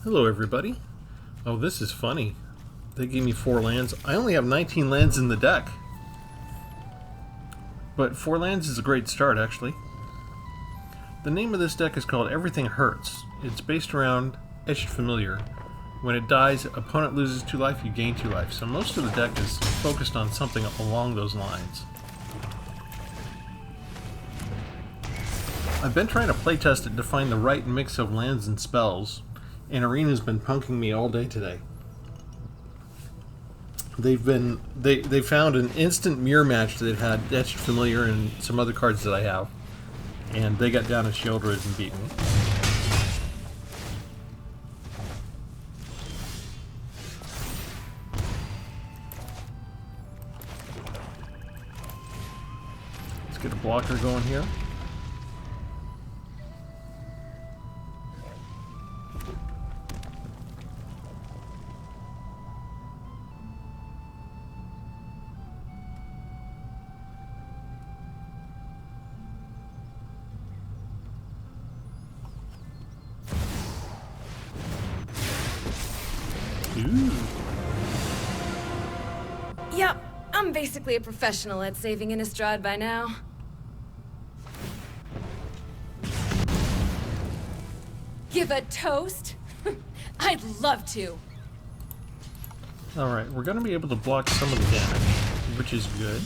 Hello everybody. Oh, this is funny. They gave me 4 lands. I only have 19 lands in the deck. But 4 lands is a great start, actually. The name of this deck is called Everything Hurts. It's based around Etched Familiar. When it dies, opponent loses 2 life, you gain 2 life. So most of the deck is focused on something along those lines. I've been trying to playtest it to find the right mix of lands and spells, and Arena's been punking me all day today. They found an instant mirror match that had Etched Familiar and some other cards that I have, and they got down to Shieldred and beat me. Let's get a blocker going here. Ooh. Yep, I'm basically a professional at saving Innistrad by now. Give a toast? I'd love to. Alright, we're going to be able to block some of the damage, which is good.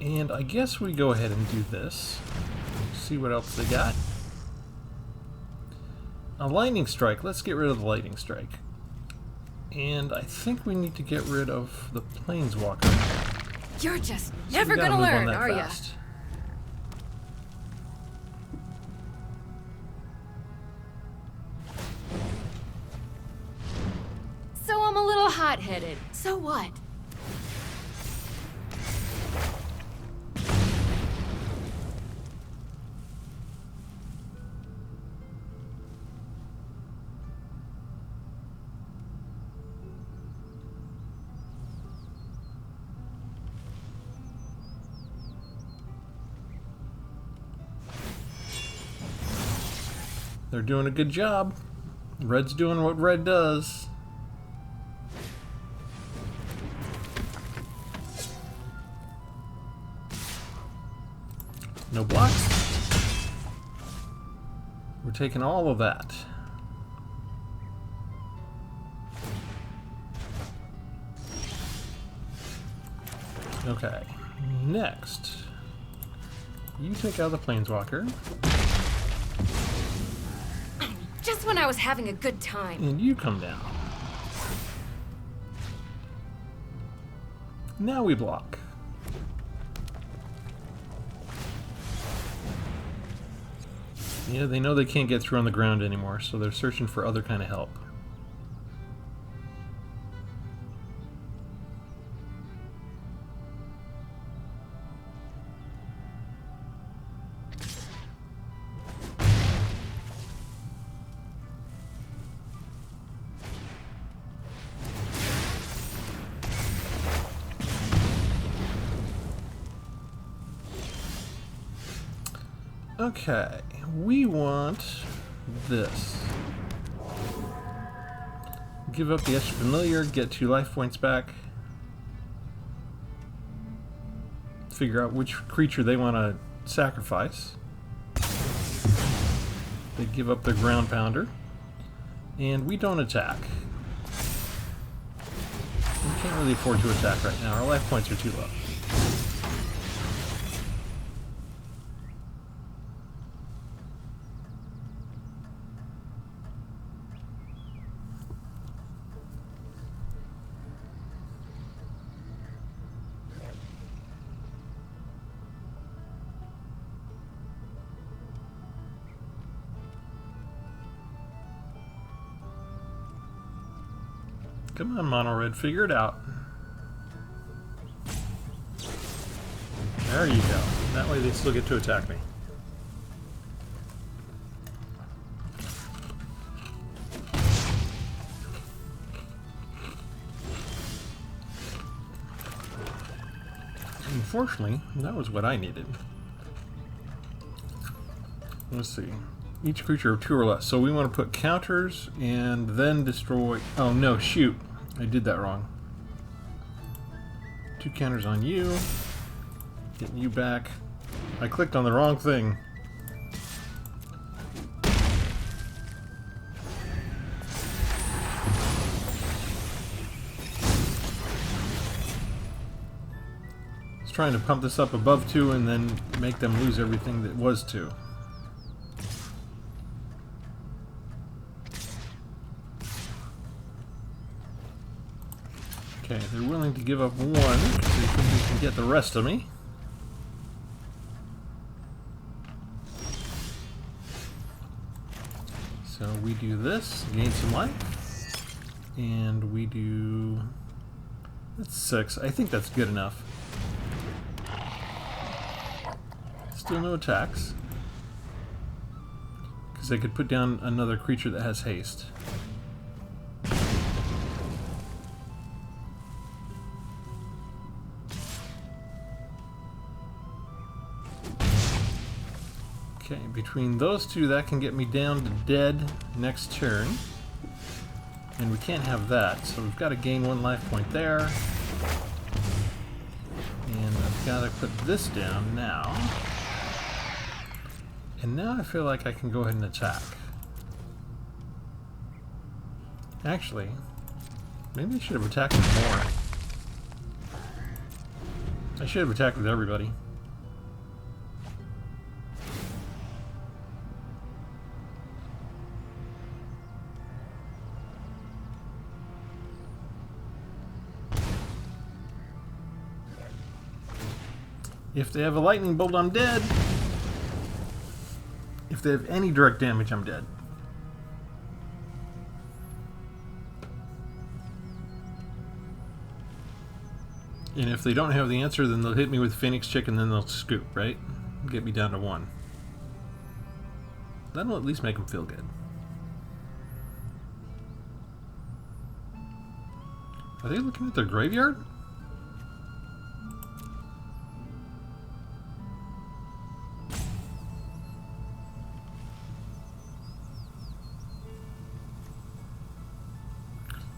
And I guess we go ahead and do this. See what else they got. A lightning strike. Let's get rid of the lightning strike. And I think we need to get rid of the planeswalker. You're just never gonna learn, are ya? So I'm a little hot-headed. So what? They're doing a good job. Red's doing what Red does. No blocks. We're taking all of that. Okay, next. You take out the planeswalker. Just when I was having a good time. And you come down. Now we block. Yeah, they know they can't get through on the ground anymore, so they're searching for other kind of help. Okay, we want this. Give up the Etched Familiar, get 2 life points back. Figure out which creature they want to sacrifice. They give up their Ground Pounder. And we don't attack. We can't really afford to attack right now. Our life points are too low. Come on, Mono Red, figure it out. There you go. That way they still get to attack me. Unfortunately, that was what I needed. Let's see. Each creature of 2 or less. So we want to put counters and then destroy... Oh no, shoot. I did that wrong. 2 counters on you. Getting you back. I clicked on the wrong thing. Trying to pump this up above 2 and then make them lose everything that was 2. Okay, they're willing to give up 1 because they think they can get the rest of me. So we do this, gain some life, and we do... That's 6. I think that's good enough. Still no attacks. Because I could put down another creature that has haste. Okay, between those 2, that can get me down to dead next turn. And we can't have that, so we've got to gain 1 life point there. And I've got to put this down now. And now I feel like I can go ahead and attack. Actually, maybe I should have attacked with more. I should have attacked with everybody. If they have a lightning bolt, I'm dead. If they have any direct damage, I'm dead. And if they don't have the answer, then they'll hit me with Phoenix Chick and then they'll scoop, right? Get me down to 1. That'll at least make them feel good. Are they looking at their graveyard?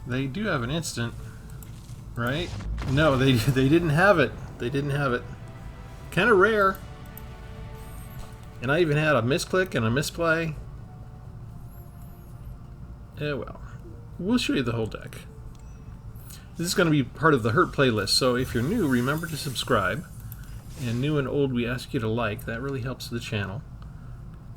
They do have an instant, right? No, they didn't have it. They didn't have it. Kind of rare. And I even had a misclick and a misplay. Yeah, well, we'll show you the whole deck. This is going to be part of the Hurt playlist, so if you're new, remember to subscribe. And new and old, we ask you to like. That really helps the channel.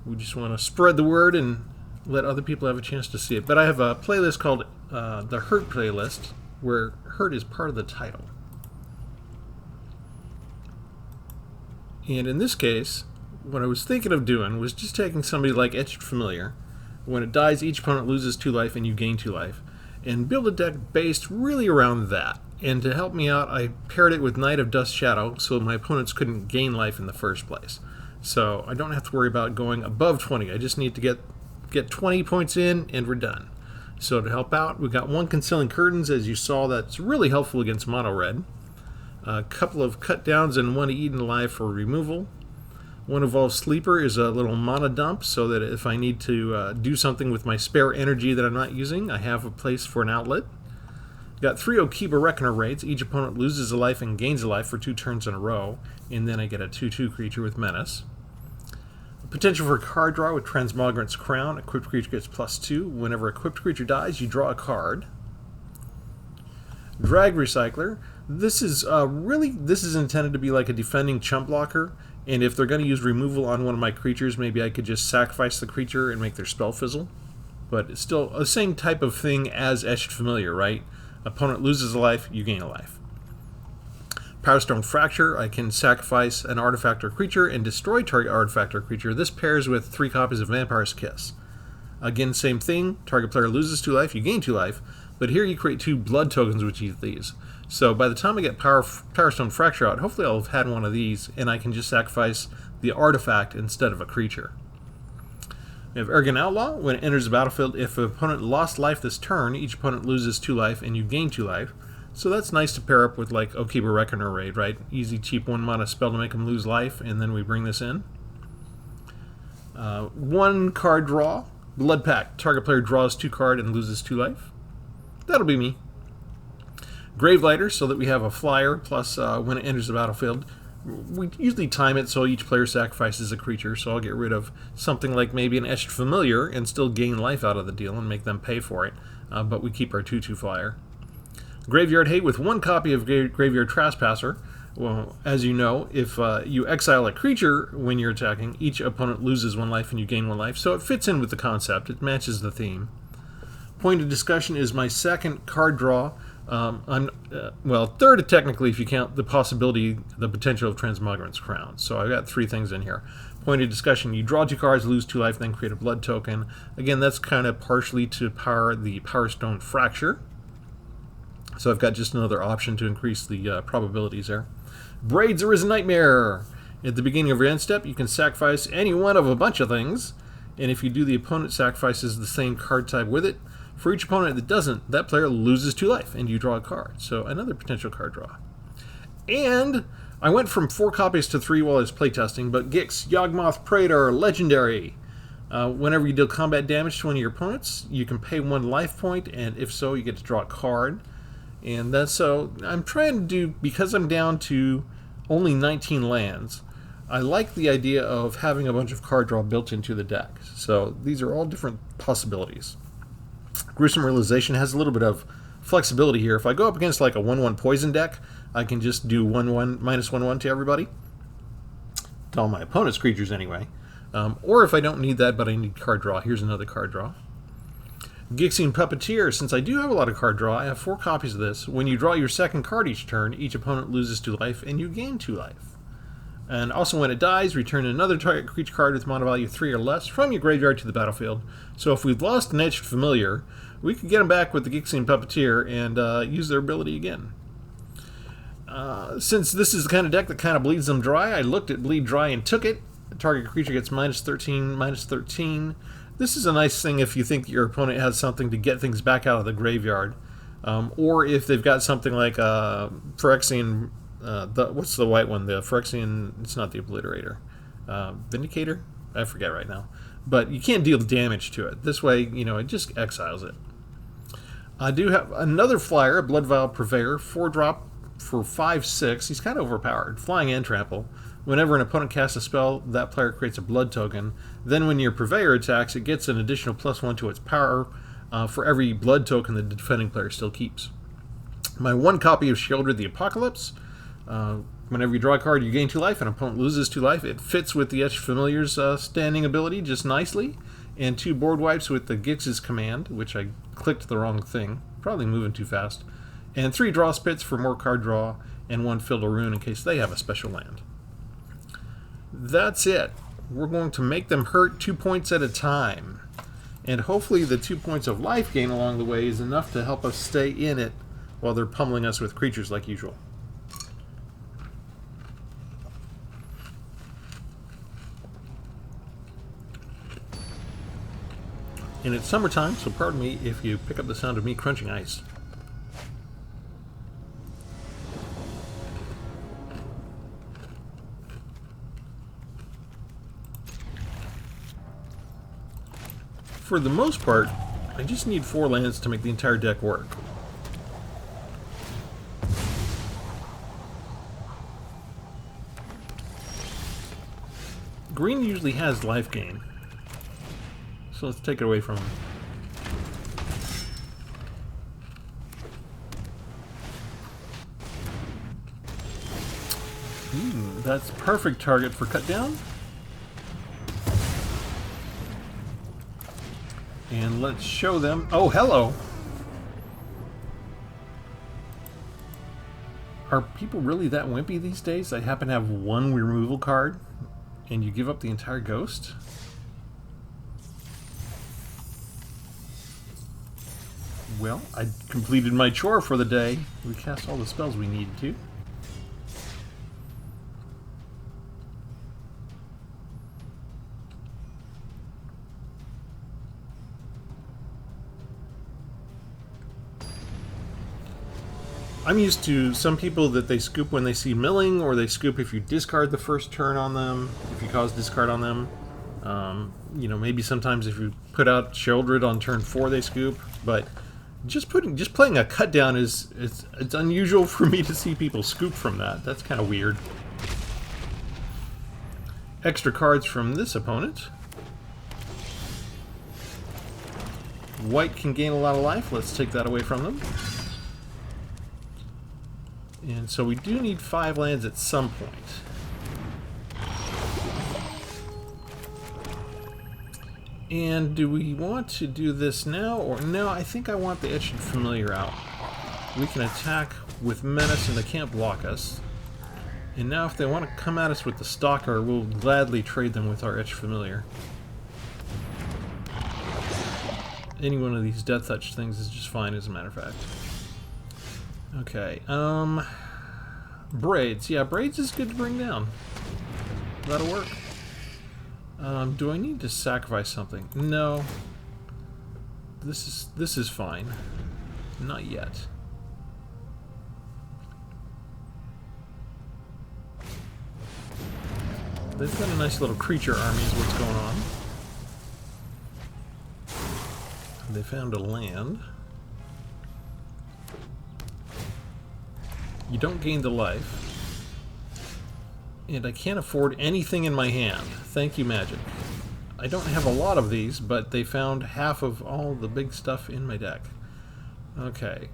We just want to spread the word and let other people have a chance to see it. But I have a playlist called the Hurt playlist, where Hurt is part of the title. And in this case, what I was thinking of doing was just taking somebody like Etched Familiar. When it dies, each opponent loses 2 life and you gain 2 life. And build a deck based really around that. And to help me out, I paired it with Knight of Dust Shadow so my opponents couldn't gain life in the first place. So I don't have to worry about going above 20. I just need to get 20 points in and we're done. So to help out, we've got 1 Concealing Curtains, as you saw. That's really helpful against mono red. A couple of cut downs and 1 Eaten Alive for removal. 1 Evolved Sleeper is a little mana dump, so that if I need to do something with my spare energy that I'm not using, I have a place for an outlet. Got 3 Okiba Reckoner raids. Each opponent loses a life and gains a life for 2 turns in a row, and then I get a 2/2 creature with Menace. Potential for card draw with Transmogrant's Crown. Equipped creature gets +2. Whenever equipped creature dies, you draw a card. Drag Recycler. This is intended to be like a defending chump blocker, and if they're going to use removal on one of my creatures, maybe I could just sacrifice the creature and make their spell fizzle. But it's still the same type of thing as Etched Familiar, right? Opponent loses a life, you gain a life. Powerstone Fracture, I can sacrifice an artifact or creature and destroy target artifact or creature. This pairs with 3 copies of Vampire's Kiss. Again, same thing. Target player loses 2 life, you gain 2 life. But here you create 2 blood tokens with each of these. So by the time I get Powerstone Fracture out, hopefully I'll have had one of these, and I can just sacrifice the artifact instead of a creature. We have Arrogant Outlaw. When it enters the battlefield, if an opponent lost life this turn, each opponent loses 2 life and you gain 2 life. So that's nice to pair up with like Okiba Reckoner raid, right? Easy, cheap 1 mana spell to make them lose life, and then we bring this in. One card draw. Blood Pact. Target player draws 2 cards and loses 2 life. That'll be me. Gravelighter, so that we have a flyer, plus when it enters the battlefield. We usually time it so each player sacrifices a creature, so I'll get rid of something like maybe an Etched Familiar and still gain life out of the deal and make them pay for it, but we keep our 2/2 flyer. Graveyard Hate with 1 copy of Graveyard Trespasser. Well, as you know, if you exile a creature when you're attacking, each opponent loses 1 life and you gain 1 life, so it fits in with the concept. It matches the theme. Point of Discussion is my second card draw. Well, third technically if you count the possibility, the potential of Transmogrant's Crown. So I've got 3 things in here. Point of Discussion, you draw 2 cards, lose 2 life, then create a blood token. Again, that's kind of partially to power the Power Stone Fracture. So I've got just another option to increase the probabilities there. Braid's Arisen Nightmare. At the beginning of your end step, you can sacrifice any one of a bunch of things, and if you do, the opponent sacrifices the same card type with it. For each opponent that doesn't, that player loses 2 life, and you draw a card. So another potential card draw. And I went from 4 copies to 3 while I was playtesting, but Gix, Yawgmoth Praetor, Legendary. Whenever you deal combat damage to one of your opponents, you can pay 1 life point, and if so, you get to draw a card. And that's so I'm trying to do, because I'm down to only 19 lands, I like the idea of having a bunch of card draw built into the deck. So these are all different possibilities. Gruesome Realization has a little bit of flexibility here. If I go up against like a 1/1 poison deck, I can just do 1/1 -1/1 to everybody. To all my opponent's creatures anyway. Or if I don't need that but I need card draw, here's another card draw. Gixing Puppeteer, since I do have a lot of card draw, I have 4 copies of this. When you draw your second card each turn, each opponent loses 2 life and you gain 2 life. And also when it dies, return another target creature card with mana value 3 or less from your graveyard to the battlefield. So if we've lost an Etched Familiar, we can get them back with the Gixing Puppeteer and use their ability again. Since this is the kind of deck that kind of bleeds them dry, I looked at Bleed Dry and took it. The target creature gets -13, -13. This is a nice thing if you think your opponent has something to get things back out of the graveyard. Or if they've got something like Phyrexian, what's the white one? The Phyrexian, it's not the Obliterator. Vindicator? I forget right now. But you can't deal damage to it. This way, you know, it just exiles it. I do have another flyer, a Blood Vial Purveyor, 4-drop for 5/6. He's kind of overpowered. Flying and trample. Whenever an opponent casts a spell, that player creates a blood token. Then when your Purveyor attacks, it gets an additional +1 to its power for every blood token the defending player still keeps. My 1 copy of Sheoldred the Apocalypse. Whenever you draw a card, you gain 2 life, and an opponent loses 2 life. It fits with the Etched Familiar's standing ability just nicely. And 2 board wipes with the Gix's command, which I clicked the wrong thing. Probably moving too fast. And 3 draw spits for more card draw, and 1 Field of Ruin in case they have a special land. That's it. We're going to make them hurt 2 points at a time. And hopefully the 2 points of life gain along the way is enough to help us stay in it while they're pummeling us with creatures like usual. And it's summertime, so pardon me if you pick up the sound of me crunching ice. For the most part, I just need 4 lands to make the entire deck work. Green usually has life gain, so let's take it away from him. That's perfect target for cut down. And let's show them. Oh, hello! Are people really that wimpy these days? I happen to have 1 removal card, and you give up the entire ghost? Well, I completed my chore for the day. We cast all the spells we needed to. I'm used to some people that they scoop when they see milling, or they scoop if you discard the first turn on them, if you cause discard on them. You know, maybe sometimes if you put out Sheoldred on turn 4, they scoop, but just playing a cut down it's unusual for me to see people scoop from that. That's kind of weird. Extra cards from this opponent. White can gain a lot of life. Let's take that away from them. And so we do need 5 lands at some point. And do we want to do this now? Or no, I think I want the Etched Familiar out. We can attack with Menace and they can't block us. And now if they want to come at us with the Stalker, we'll gladly trade them with our Etched Familiar. Any one of these Death Touch things is just fine, as a matter of fact. Okay, Braids. Yeah, Braids is good to bring down. That'll work. Do I need to sacrifice something? No. This is fine. Not yet. They've got a nice little creature army is what's going on. They found a land. You don't gain the life. And I can't afford anything in my hand. Thank you, Magic. I don't have a lot of these, but they found half of all the big stuff in my deck. Okay.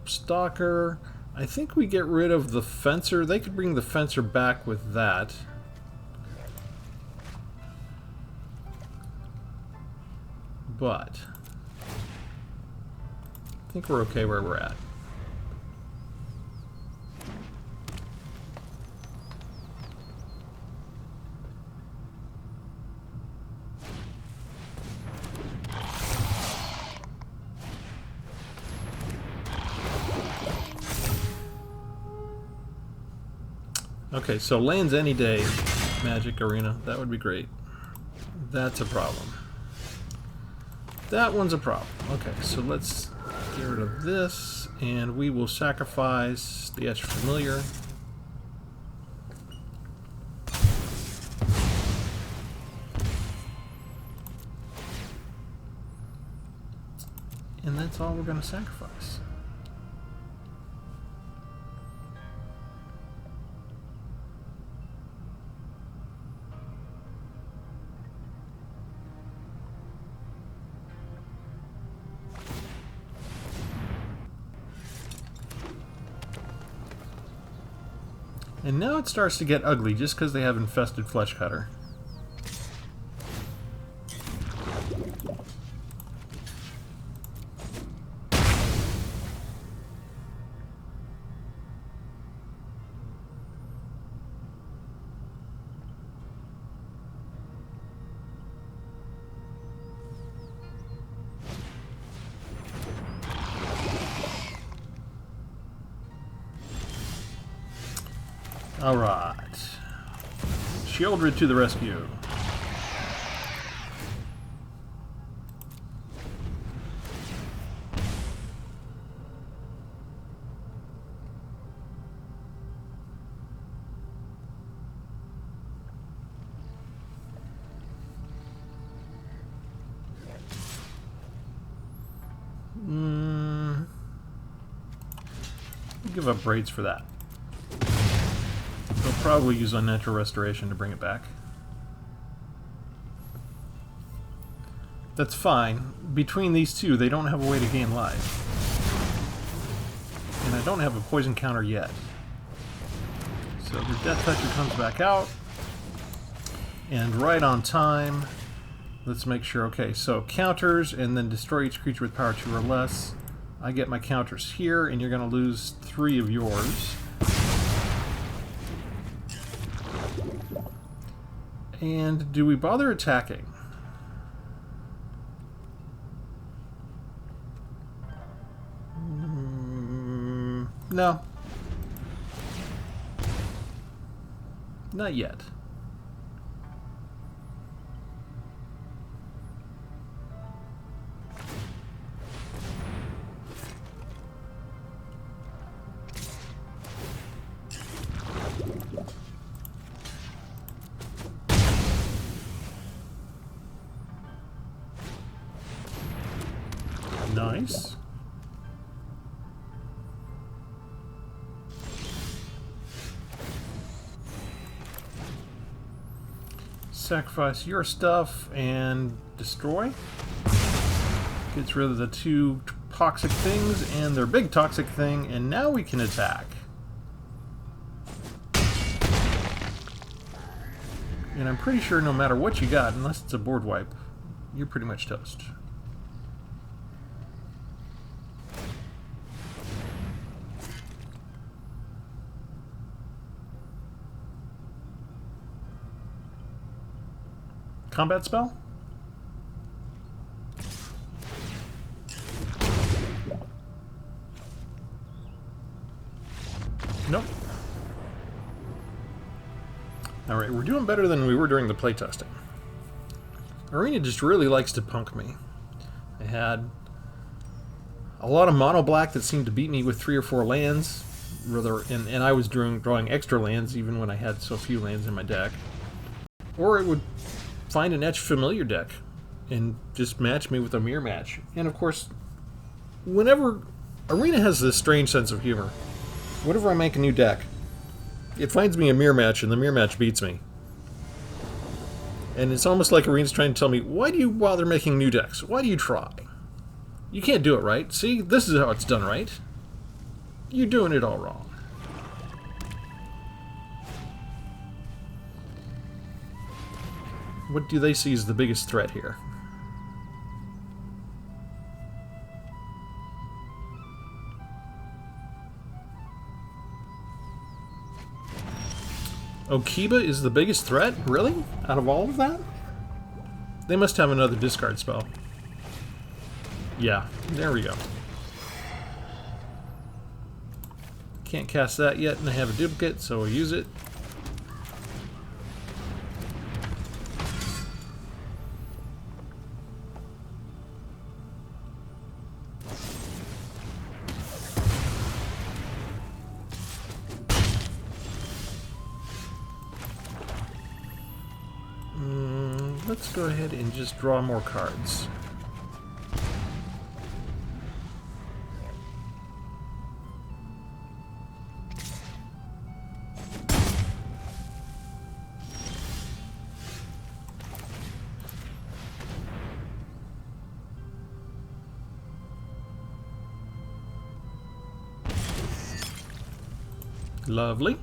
Stalker. I think we get rid of the Fencer. They could bring the Fencer back with that. But I think we're okay where we're at. Okay, so lands any day, Magic Arena. That would be great. That's a problem. That one's a problem. Okay, so let's get rid of this, and we will sacrifice the Etched Familiar. And that's all we're going to sacrifice. And now it starts to get ugly just because they have infested Flesh Cutter. Alright. Sheoldred to the rescue. Give up Braids for that. They'll probably use Unnatural Restoration to bring it back. That's fine. Between these two, they don't have a way to gain life. And I don't have a poison counter yet. So the Death Toucher comes back out. And right on time. Let's make sure. Okay, so counters and then destroy each creature with power 2 or less. I get my counters here, and you're going to lose 3 of yours. And do we bother attacking? No. Not yet. Nice. Sacrifice your stuff and destroy. Gets rid of the two toxic things and their big toxic thing, and now we can attack. And I'm pretty sure no matter what you got, unless it's a board wipe, you're pretty much toast. Combat spell? Nope. Alright, we're doing better than we were during the playtesting. Arena just really likes to punk me. I had a lot of mono black that seemed to beat me with 3 or 4 lands, and I was drawing extra lands even when I had so few lands in my deck. Or it would find an Etched Familiar deck and just match me with a mirror match. And of course, whenever Arena has this strange sense of humor, whenever I make a new deck, it finds me a mirror match, and the mirror match beats me. And it's almost like Arena's trying to tell me, why do you bother making new decks? Why do you try? You can't do it right. See, this is how it's done right. You're doing it all wrong. What do they see as the biggest threat here? Okiba is the biggest threat? Really? Out of all of that? They must have another discard spell. Yeah, there we go. Can't cast that yet, and I have a duplicate, so we'll use it. Let's go ahead and just draw more cards. Lovely.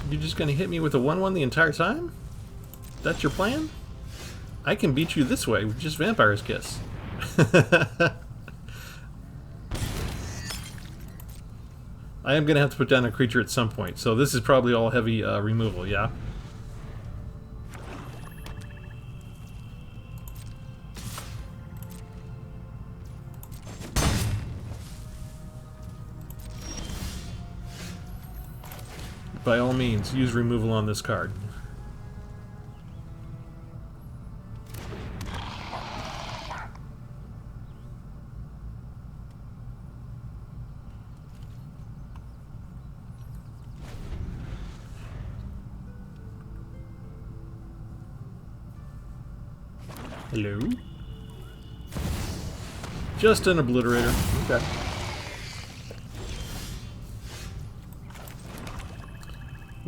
You're just going to hit me with a 1/1 the entire time? That's your plan? I can beat you this way with just Vampire's Kiss. I am going to have to put down a creature at some point, so this is probably all heavy removal, yeah? By all means, use removal on this card. Hello? Just an obliterator. Okay.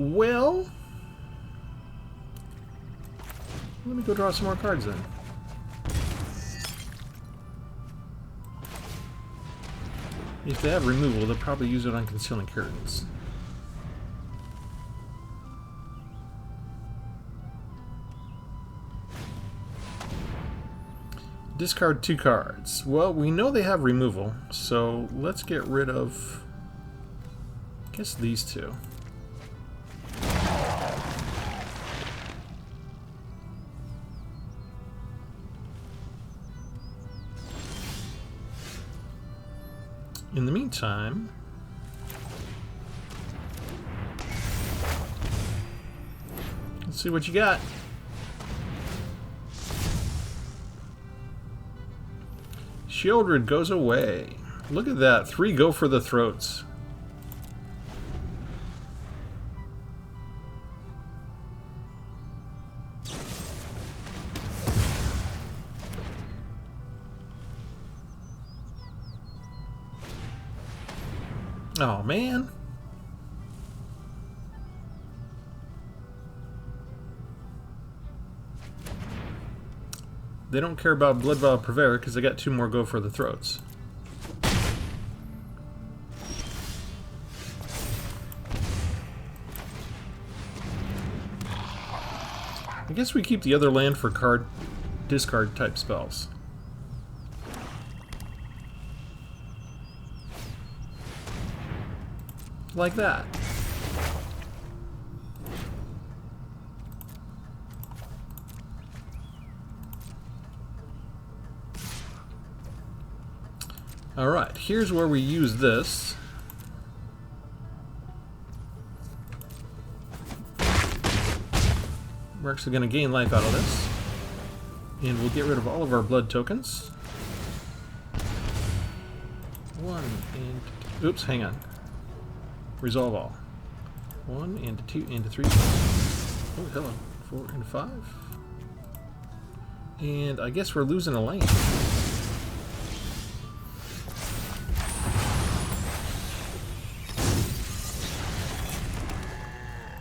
Well, let me go draw some more cards then. If they have removal, they'll probably use it on Concealing Curtains. Discard 2 cards. Well, we know they have removal, so let's get rid of, I guess, these two. In the meantime, let's see what you got. Shieldred goes away. Look at that. 3 go for the throats. Oh, man. They don't care about Blood Vial Purveyor because they got 2 more go for the throats. I guess we keep the other land for card discard type spells. Like that. Alright, here's where we use this. We're actually going to gain life out of this. And we'll get rid of all of our blood tokens. 1 and... Oops, hang on. Resolve all. 1 and 2 and 3. Oh, hello. 4 and 5. And I guess we're losing a lane.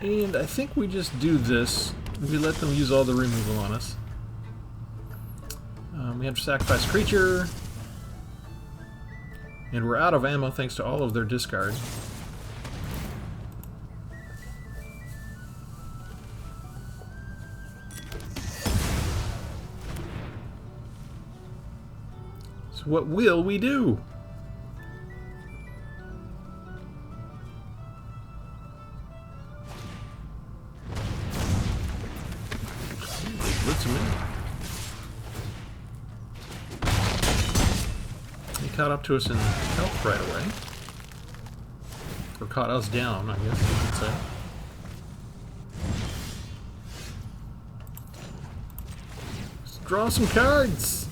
And I think we just do this. We let them use all the removal on us. We have to sacrifice a creature. And we're out of ammo thanks to all of their discard. So what will we do? Blitz him in. He caught up to us in health right away. Or caught us down, I guess you could say. Let's draw some cards!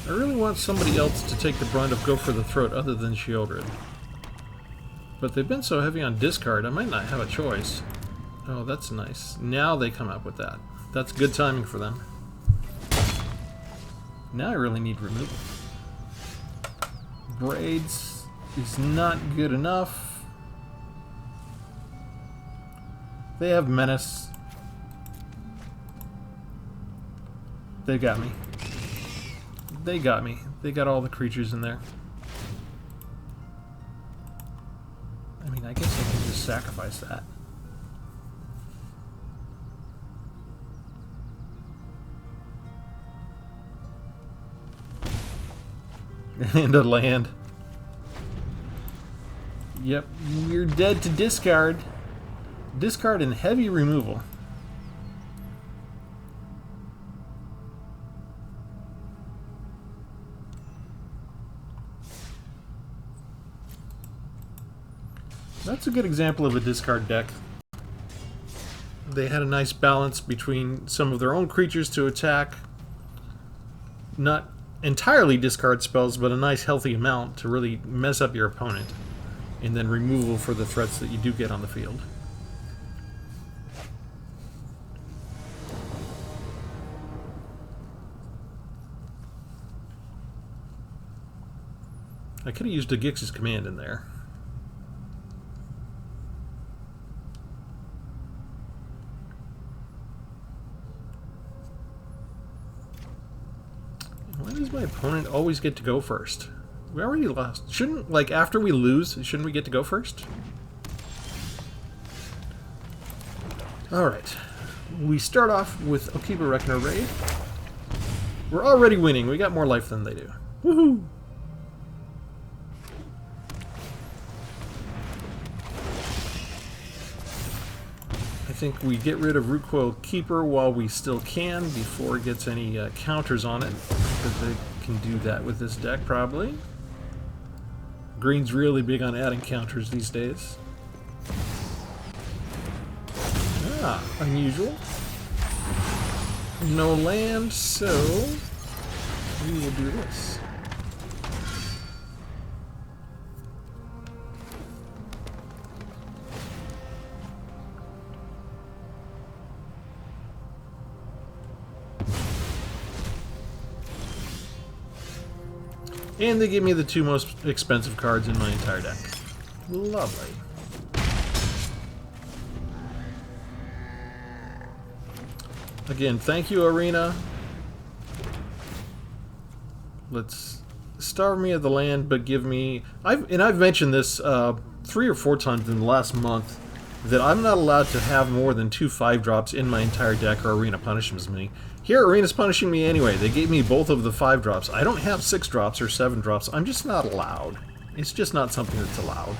I really want somebody else to take the brunt of Go for the Throat other than Sheoldred. But they've been so heavy on discard, I might not have a choice. Oh, that's nice. Now they come up with that. That's good timing for them. Now I really need removal. Braids is not good enough. They have Menace. They got me. They got me. They got all the creatures in there. I mean, I guess I can just sacrifice that. And a land. Yep, we're dead to discard. Discard and heavy removal. That's a good example of a discard deck. They had a nice balance between some of their own creatures to attack. Not entirely discard spells, but a nice healthy amount to really mess up your opponent. And then removal for the threats that you do get on the field. I could have used a Gix's command in there. Why does my opponent always get to go first? We already lost. Shouldn't, like, after we lose, shouldn't we get to go first? Alright. We start off with Okiba Reckoner Raid. We're already winning. We got more life than they do. Woohoo! I think we get rid of Rootcoil Keeper while we still can before it gets any counters on it. Because they can do that with this deck, probably. Green's really big on adding counters these days. Ah, unusual. No land, so we will do this. And they give me the 2 most expensive cards in my entire deck. Lovely. Again, thank you, Arena. Let's starve me of the land, but give me... I've mentioned this 3 or 4 times in the last month, that I'm not allowed to have more than 2 5-drops in my entire deck, or Arena punishes me. Here, Arena's punishing me anyway. They gave me both of the 5-drops. I don't have 6-drops or 7-drops. I'm just not allowed. It's just not something that's allowed.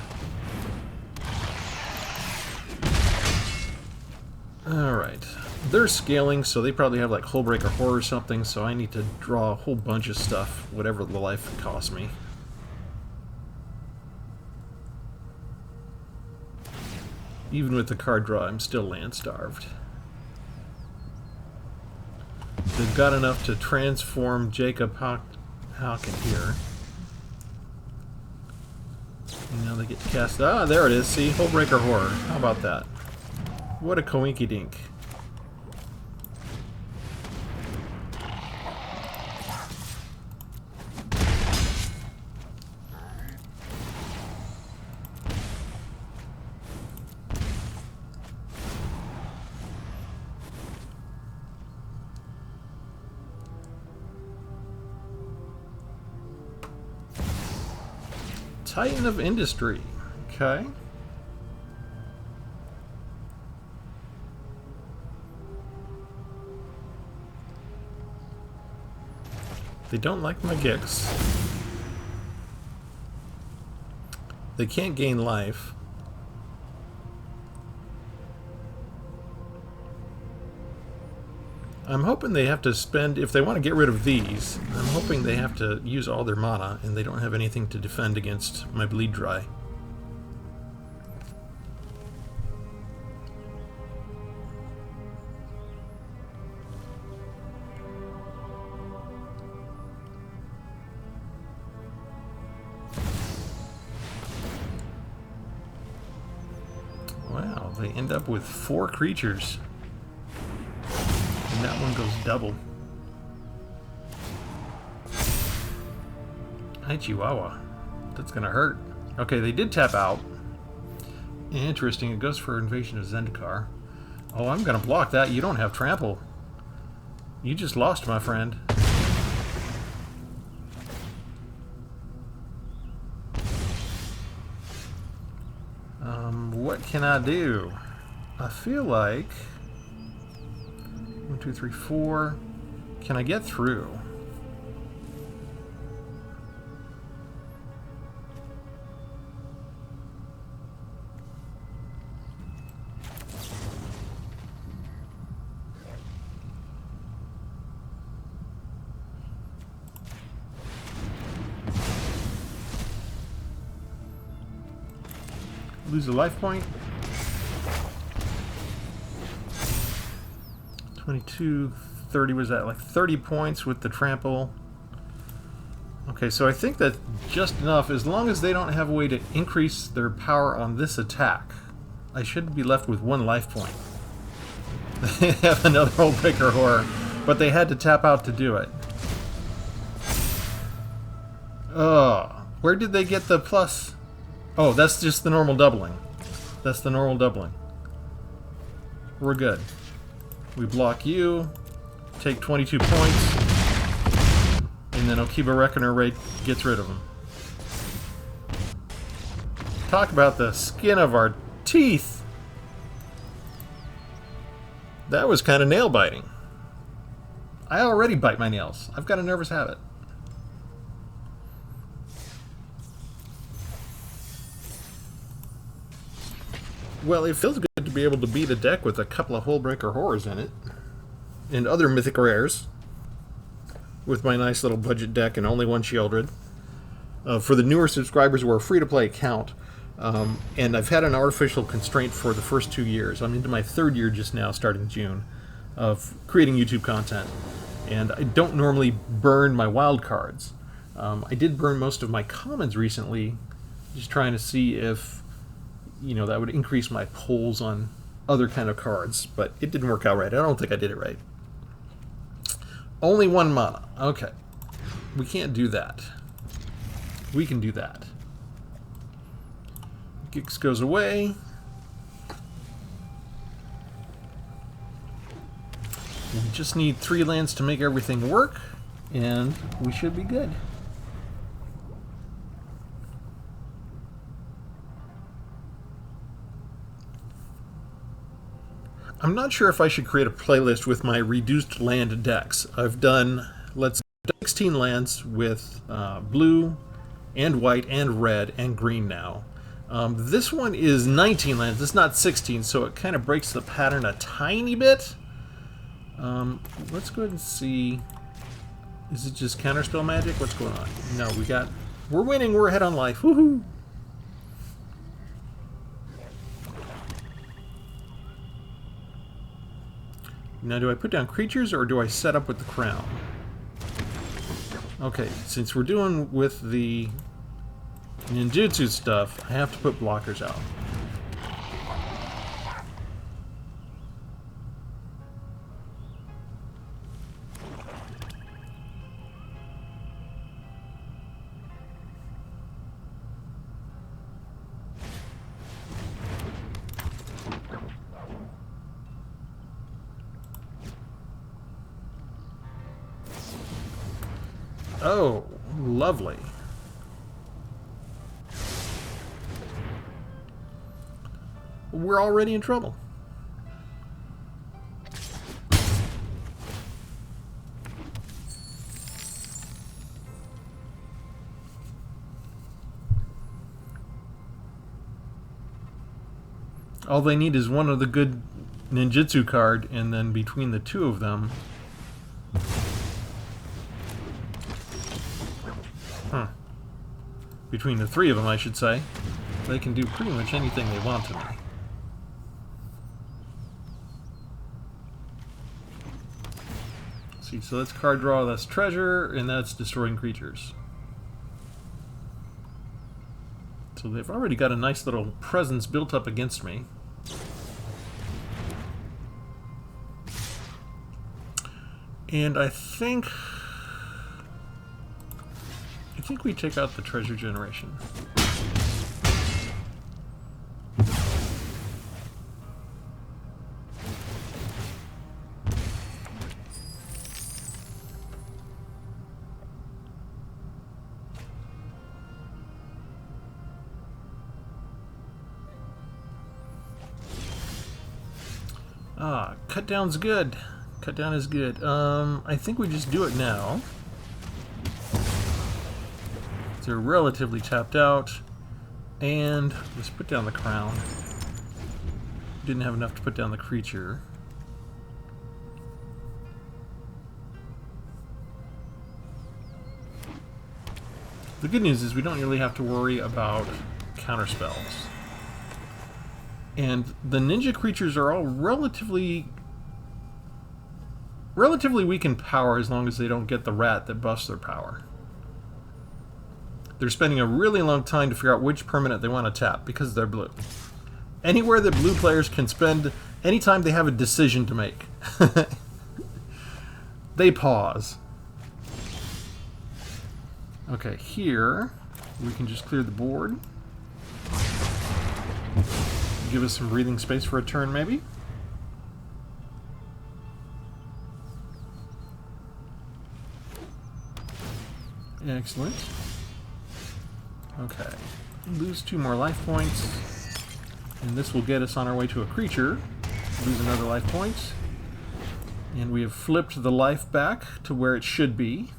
Alright. They're scaling, so they probably have like Hullbreaker Horror or something, so I need to draw a whole bunch of stuff, whatever the life costs me. Even with the card draw, I'm still land starved. They've got enough to transform Jacob Hawken here. And now they get cast. Ah, there it is. See? Hullbreaker Horror. How about that? What a coinky dink. Titan of Industry. Okay. They don't like my Gix. They can't gain life. I'm hoping they have to spend, if they want to get rid of these, I'm hoping they have to use all their mana and they don't have anything to defend against my Bleed Dry. Wow, they end up with 4 creatures. And that one goes double. Hi, Chihuahua. That's gonna hurt. Okay, they did tap out. Interesting, it goes for Invasion of Zendikar. Oh, I'm gonna block that. You don't have trample. You just lost, my friend. What can I do? I feel like... 1, 2, 3, 4. Can I get through? Lose a life point. 22, 30, was that like 30 points with the trample? Okay, so I think that's just enough. As long as they don't have a way to increase their power on this attack, I should be left with 1 life point. They have another Hullbreaker Horror, but they had to tap out to do it. Oh, where did they get the plus? Oh, that's just the normal doubling. That's the normal doubling. We're good. We block you, take 22 points, and then Okiba Reckoner rate gets rid of them. Talk about the skin of our teeth! That was kind of nail-biting. I already bite my nails. I've got a nervous habit. Well, it feels good to be able to beat a deck with a couple of Hullbreaker Horrors in it. And other mythic rares. With my nice little budget deck and only 1 Shieldred. For the newer subscribers, we're a free-to-play account. And I've had an artificial constraint for the first 2 years. I'm into my 3rd year just now, starting June, of creating YouTube content. And I don't normally burn my wild cards. I did burn most of my commons recently, just trying to see if, you know, that would increase my pulls on other kind of cards, but it didn't work out right. I don't think I did it right. Only 1 mana. Okay. We can't do that. we can do that. Gix goes away. We just need 3 lands to make everything work, and we should be good. I'm not sure if I should create a playlist with my reduced land decks. I've done, let's say, 16 lands with blue and white and red and green now. This one is 19 lands. It's not 16, so it kind of breaks the pattern a tiny bit. Let's go ahead and see. Is it just counterspell magic? What's going on? No, we're winning. We're ahead on life. Woohoo! Now, do I put down creatures or do I set up with the crown? Okay, since we're doing with the ninjutsu stuff, I have to put blockers out. Oh, lovely. We're already in trouble. All they need is one of the good ninjutsu card, and then between the two of them... Between the 3 of them, I should say, they can do pretty much anything they want to me. See, so that's card draw, that's treasure, and that's destroying creatures. So they've already got a nice little presence built up against me. And I think we take out the treasure generation. Cut down's good. Cut down is good. I think we just do it now. They're relatively tapped out, and let's put down the crown. Didn't have enough to put down the creature. The good news is we don't really have to worry about counterspells. And the ninja creatures are all relatively weak in power as long as they don't get the rat that buffs their power. They're spending a really long time to figure out which permanent they want to tap because they're blue. Anywhere that blue players can spend any time they have a decision to make, they pause. Okay, here we can just clear the board. Give us some breathing space for a turn, maybe. Excellent. Okay, lose 2 more life points, and this will get us on our way to a creature. Lose another life point, and we have flipped the life back to where it should be.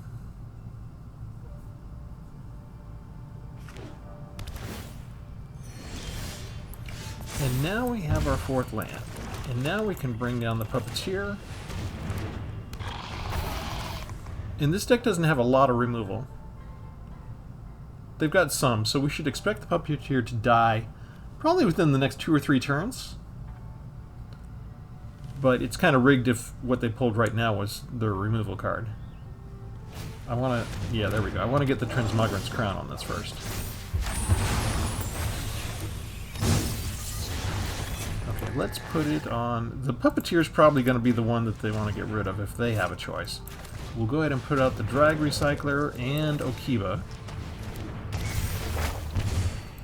And now we have our 4th land, and now we can bring down the Puppeteer. And this deck doesn't have a lot of removal. They've got some, so we should expect the Puppeteer to die probably within the next 2 or 3 turns. But it's kind of rigged if what they pulled right now was their removal card. I want to... yeah, there we go. I want to get the Transmogrant's Crown on this first. Okay, let's put it on... the Puppeteer's probably going to be the one that they want to get rid of if they have a choice. We'll go ahead and put out the Drag Recycler and Okiba.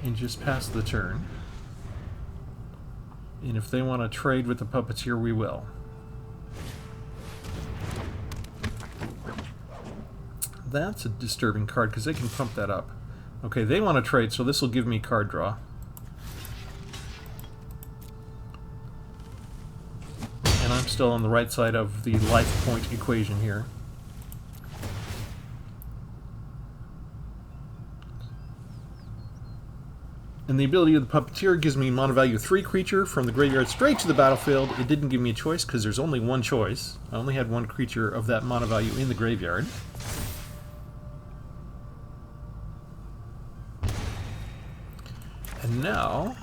and just pass the turn. And if they want to trade with the Puppeteer, we will. That's a disturbing card because they can pump that up. Okay, they want to trade, so this will give me card draw. And I'm still on the right side of the life point equation here. And the ability of the Puppeteer gives me mana value 3 creature from the graveyard straight to the battlefield. It didn't give me a choice because there's only one choice. I only had one creature of that mana value in the graveyard. And now,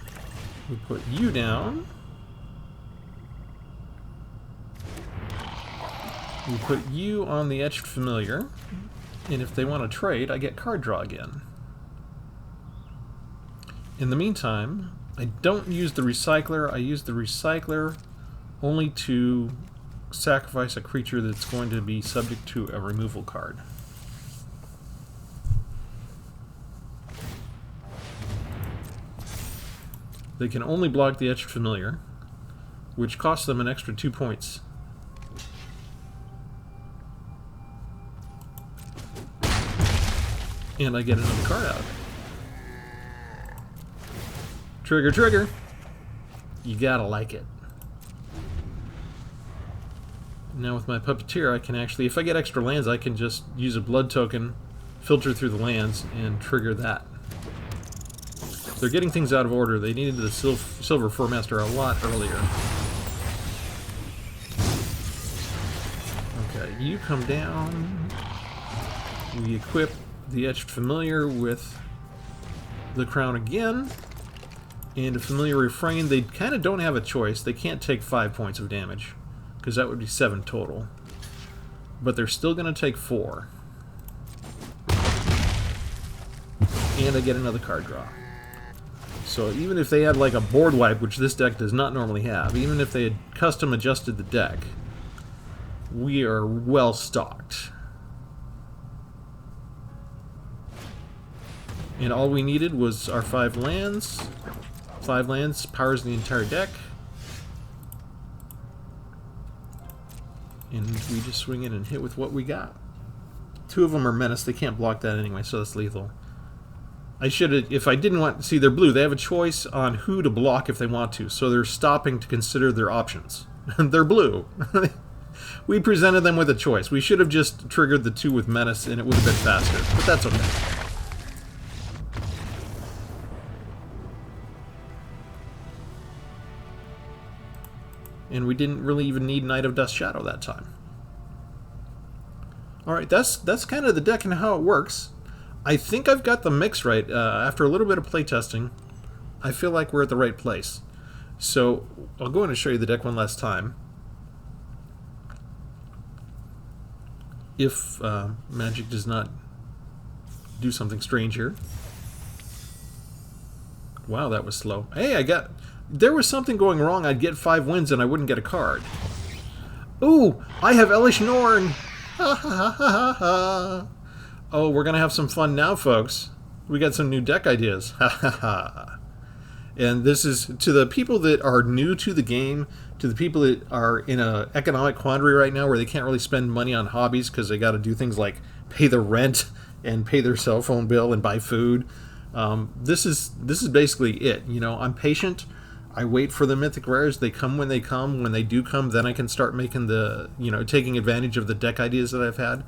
we put you down. We put you on the Etched Familiar. And if they want to trade, I get card draw again. In the meantime, I don't use the Recycler. I use the Recycler only to sacrifice a creature that's going to be subject to a removal card. They can only block the Etched Familiar, which costs them an extra 2 points. And I get another card out. Trigger, trigger. You gotta like it. Now with my Puppeteer, I can actually, if I get extra lands, I can just use a blood token, filter through the lands, and trigger that. They're getting things out of order. They needed the Silver Foremaster a lot earlier. Okay, you come down. We equip the Etched Familiar with the Crown again. And a Familiar Refrain. They kind of don't have a choice. They can't take 5 points of damage, because that would be 7 total. But they're still going to take 4. And I get another card draw. So even if they had like a board wipe, which this deck does not normally have, even if they had custom adjusted the deck, we are well stocked. And all we needed was our 5 lands. 5 lands powers the entire deck. And we just swing in and hit with what we got. 2 of them are Menace. They can't block that anyway, so that's lethal. I should have, if I didn't want, see, they're blue. They have a choice on who to block if they want to, so they're stopping to consider their options. They're blue. We presented them with a choice. We should have just triggered the 2 with Menace and it would have been faster, but that's okay. And we didn't really even need Knight of Dust Shadow that time. Alright, that's kind of the deck and how it works. I think I've got the mix right. After a little bit of playtesting, I feel like we're at the right place. So, I'll go in and show you the deck one last time. If Magic does not do something strange here. Wow, that was slow. Hey, there was something going wrong. I'd get 5 wins and I wouldn't get a card. Ooh, I have Elish Norn! Ha ha ha ha ha! Oh, we're gonna have some fun now, folks. We got some new deck ideas. Ha ha ha! And this is to the people that are new to the game, to the people that are in an economic quandary right now where they can't really spend money on hobbies because they got to do things like pay the rent and pay their cell phone bill and buy food. This is basically it. You know, I'm patient. I wait for the mythic rares. They come when they come. When they do come, then I can start making the, you know, taking advantage of the deck ideas that I've had.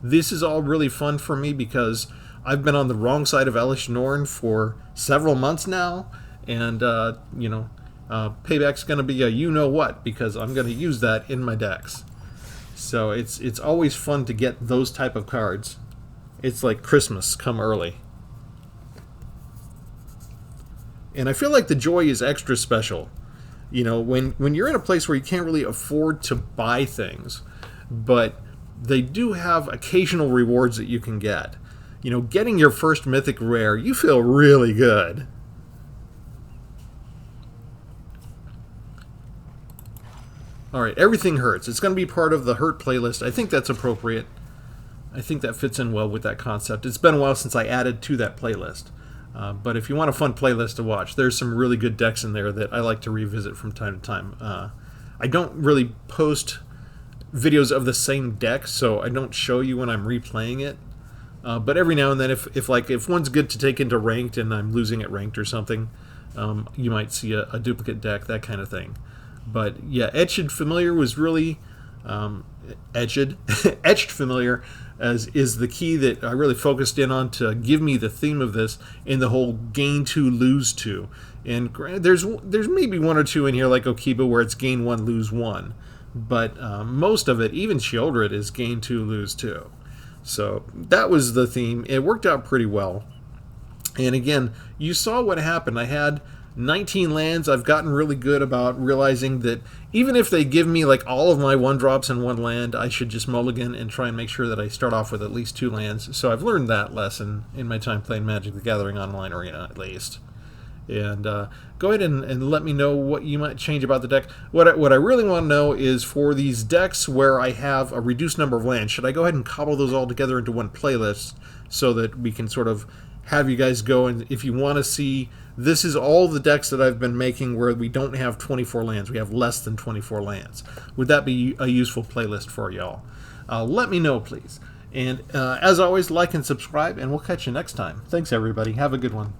This is all really fun for me because I've been on the wrong side of Elish Norn for several months now, and you know, payback's going to be a you-know-what because I'm going to use that in my decks. So it's always fun to get those type of cards. It's like Christmas come early. And I feel like the joy is extra special. You know, when you're in a place where you can't really afford to buy things, but they do have occasional rewards that you can get. You know, getting your first mythic rare, you feel really good. Alright, Everything Hurts. It's going to be part of the Hurt playlist. I think that's appropriate. I think that fits in well with that concept. It's been a while since I added to that playlist. But if you want a fun playlist to watch, there's some really good decks in there that I like to revisit from time to time. I don't really post videos of the same deck, so I don't show you when I'm replaying it. But every now and then, if one's good to take into ranked and I'm losing at ranked or something, you might see a duplicate deck, that kind of thing. But yeah, Etched Familiar was really etched familiar is the key that I really focused in on to give me the theme of this in the whole gain 2, lose 2. And there's maybe one or two in here like Okiba where it's gain 1, lose 1. But most of it, even Sheoldred, is gain 2, lose 2. So that was the theme. It worked out pretty well. And again, you saw what happened. I had 19 lands. I've gotten really good about realizing that even if they give me like all of my 1-drops in one land, I should just mulligan and try and make sure that I start off with at least 2 lands. So I've learned that lesson in my time playing Magic the Gathering Online Arena, at least. And go ahead and let me know what you might change about the deck. What I really want to know is for these decks where I have a reduced number of lands, should I go ahead and cobble those all together into one playlist so that we can sort of have you guys go, and if you want to see, this is all the decks that I've been making where we don't have 24 lands, we have less than 24 lands. Would that be a useful playlist for y'all? Let me know, please. And as always, like and subscribe, and we'll catch you next time. Thanks, everybody. Have a good one.